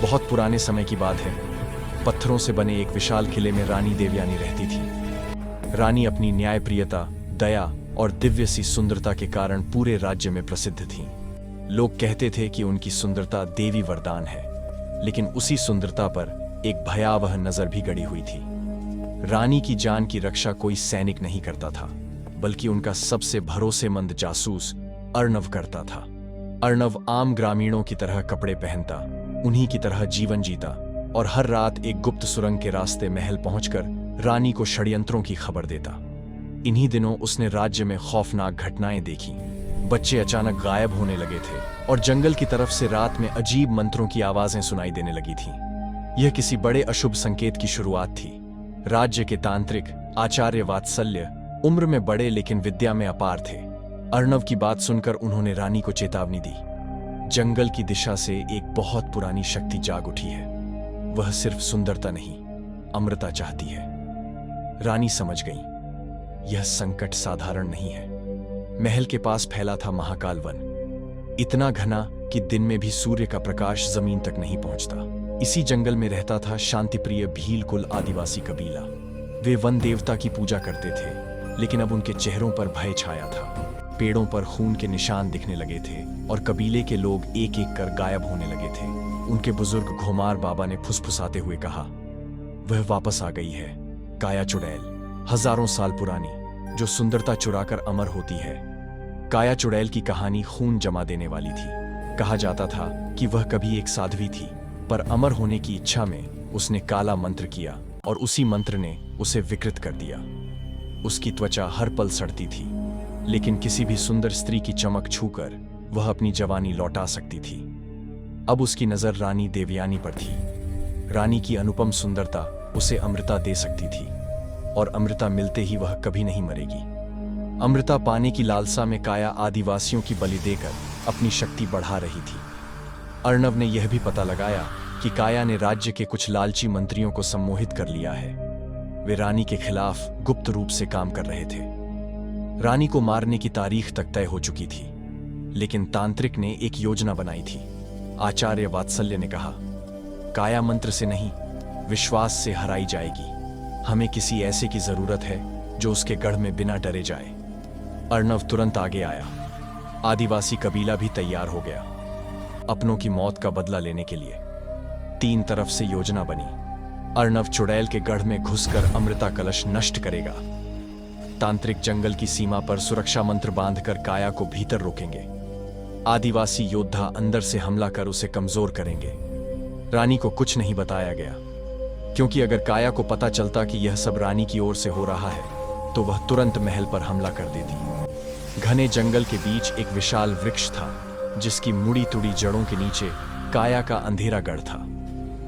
बहुत पुराने समय की बात है। पत्थरों से बने एक विशाल किले में रानी देवयानी रहती थी। रानी अपनी न्यायप्रियता, दया और दिव्य सी सुंदरता के कारण पूरे राज्य में प्रसिद्ध थी। लोग कहते थे कि उनकी सुंदरता देवी वरदान है, लेकिन उसी सुंदरता पर एक भयावह नजर भी गड़ी हुई थी। रानी की जान की रक्षा कोई सैनिक नहीं करता था, बल्कि उनका सबसे भरोसेमंद जासूस अर्णव करता था। अर्णव आम ग्रामीणों की तरह कपड़े पहनता, उन्हीं की तरह जीवन जीता और हर रात एक गुप्त सुरंग के रास्ते महल पहुंचकर रानी को षड्यंत्रों की खबर देता। इन्हीं दिनों उसने राज्य में खौफनाक घटनाएं देखी। बच्चे अचानक गायब होने लगे थे और जंगल की तरफ से रात में अजीब मंत्रों की आवाजें सुनाई देने लगी थीं। यह किसी बड़े अशुभ संकेत की शुरुआत थी। राज्य के तांत्रिक आचार्य वात्सल्य उम्र में बड़े लेकिन विद्या में अपार थे। अर्णव की बात सुनकर उन्होंने रानी को चेतावनी दी। जंगल की दिशा से एक बहुत पुरानी शक्ति जाग उठी है। वह सिर्फ सुंदरता नहीं, अमृता चाहती है। रानी समझ गई, यह संकट साधारण नहीं है। महल के पास फैला था महाकाल वन, इतना घना कि दिन में भी सूर्य का प्रकाश जमीन तक नहीं पहुंचता। इसी जंगल में रहता था शांतिप्रिय भील कुल आदिवासी कबीला। वे वन देवता की पूजा करते थे, लेकिन अब उनके चेहरों पर भय छाया था। पेड़ों पर खून के निशान दिखने लगे थे और कबीले के लोग एक एक कर गायब होने लगे थे। उनके बुजुर्ग घोमार बाबा ने फुसफुसाते हुए कहा, वह वापस आ गई है, काया चुड़ैल, हजारों साल पुरानी, जो सुंदरता चुराकर अमर होती है। काया चुड़ैल की कहानी खून जमा देने वाली थी। कहा जाता था कि वह कभी एक साध्वी थी, पर अमर होने की इच्छा में उसने काला मंत्र किया और उसी मंत्र ने उसे विकृत कर दिया। उसकी त्वचा हर पल सड़ती थी, लेकिन किसी भी सुंदर स्त्री की चमक छूकर वह अपनी जवानी लौटा सकती थी। अब उसकी नजर रानी देवयानी पर थी। रानी की अनुपम सुंदरता उसे अमृता दे सकती थी, और अमृता मिलते ही वह कभी नहीं मरेगी। अमृता पाने की लालसा में काया आदिवासियों की बलि देकर अपनी शक्ति बढ़ा रही थी। अर्णव ने यह भी पता लगाया कि काया ने राज्य के कुछ लालची मंत्रियों को सम्मोहित कर लिया है। वे रानी के खिलाफ गुप्त रूप से काम कर रहे थे। रानी को मारने की तारीख तक तय हो चुकी थी, लेकिन तांत्रिक ने एक योजना बनाई थी। आचार्य वात्सल्य ने कहा, काया मंत्र से नहीं, विश्वास से हराई जाएगी। हमें किसी ऐसे की जरूरत है जो उसके गढ़ में बिना डरे जाए। अर्णव तुरंत आगे आया। आदिवासी कबीला भी तैयार हो गया, अपनों की मौत का बदला लेने के लिए। 3 तरफ से योजना बनी। अर्णव चुड़ैल के गढ़ में घुसकर अमृता कलश नष्ट करेगा। तांत्रिक जंगल की सीमा पर सुरक्षा मंत्र बांधकर काया को भीतर रोकेंगे। आदिवासी योद्धा अंदर से हमला कर उसे कमजोर करेंगे। रानी को कुछ नहीं बताया गया, क्योंकि अगर काया को पता चलता कि यह सब रानी की ओर से हो रहा है, तो वह तुरंत महल पर हमला कर देती। घने जंगल के बीच एक विशाल वृक्ष था, जिसकी मुड़ी तुड़ी जड़ों के नीचे काया का अंधेरा गढ़ था।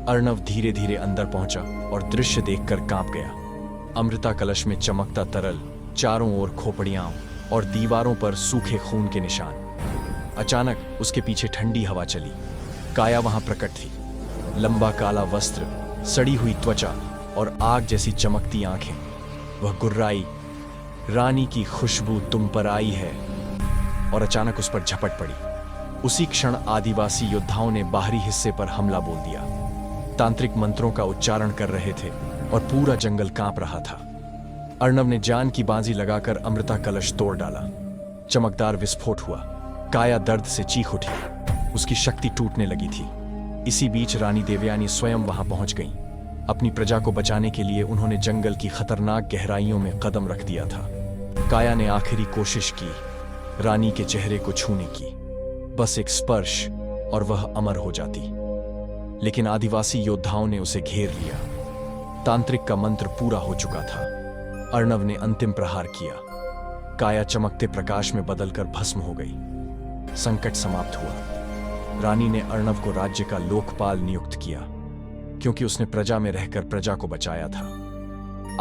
अर्णव धीरे धीरे अंदर पहुंचा और दृश्य देखकर कांप गया। अमृता कलश में चमकता तरल, चारों ओर खोपड़ियां और दीवारों पर सूखे खून के निशान। अचानक उसके पीछे ठंडी हवा चली। काया वहां प्रकट थी। लंबा काला वस्त्र, सड़ी हुई त्वचा और आग जैसी चमकती आंखें। वह गुर्राई, रानी की खुशबू तुम पर आई है, और अचानक उस पर झपट पड़ी। उसी क्षण आदिवासी योद्धाओं ने बाहरी हिस्से पर हमला बोल दिया। तांत्रिक मंत्रों का उच्चारण कर रहे थे और पूरा जंगल कांप रहा था। अर्णव ने जान की बाजी लगाकर अमृता कलश तोड़ डाला। चमकदार विस्फोट हुआ। काया दर्द से चीख उठी। उसकी शक्ति टूटने लगी थी। इसी बीच रानी देवयानी स्वयं वहां पहुंच गईं। अपनी प्रजा को बचाने के लिए उन्होंने जंगल की खतरनाक गहराइयों में कदम रख दिया था। काया ने आखिरी कोशिश की, रानी के चेहरे को छूने की। बस एक स्पर्श और वह अमर हो जाती। लेकिन आदिवासी योद्धाओं ने उसे घेर लिया। तांत्रिक का मंत्र पूरा हो चुका था। अर्णव ने अंतिम प्रहार किया। काया चमकते प्रकाश में बदलकर भस्म हो गई। संकट समाप्त हुआ। रानी ने अर्णव को राज्य का लोकपाल नियुक्त किया, क्योंकि उसने प्रजा में रहकर प्रजा को बचाया था।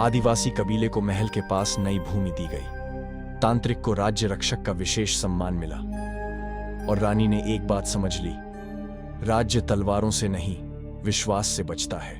आदिवासी कबीले को महल के पास नई भूमि दी गई। तांत्रिक को राज्य रक्षक का विशेष सम्मान मिला, और रानी ने एक बात समझ ली, राज्य तलवारों से नहीं, विश्वास से बचता है।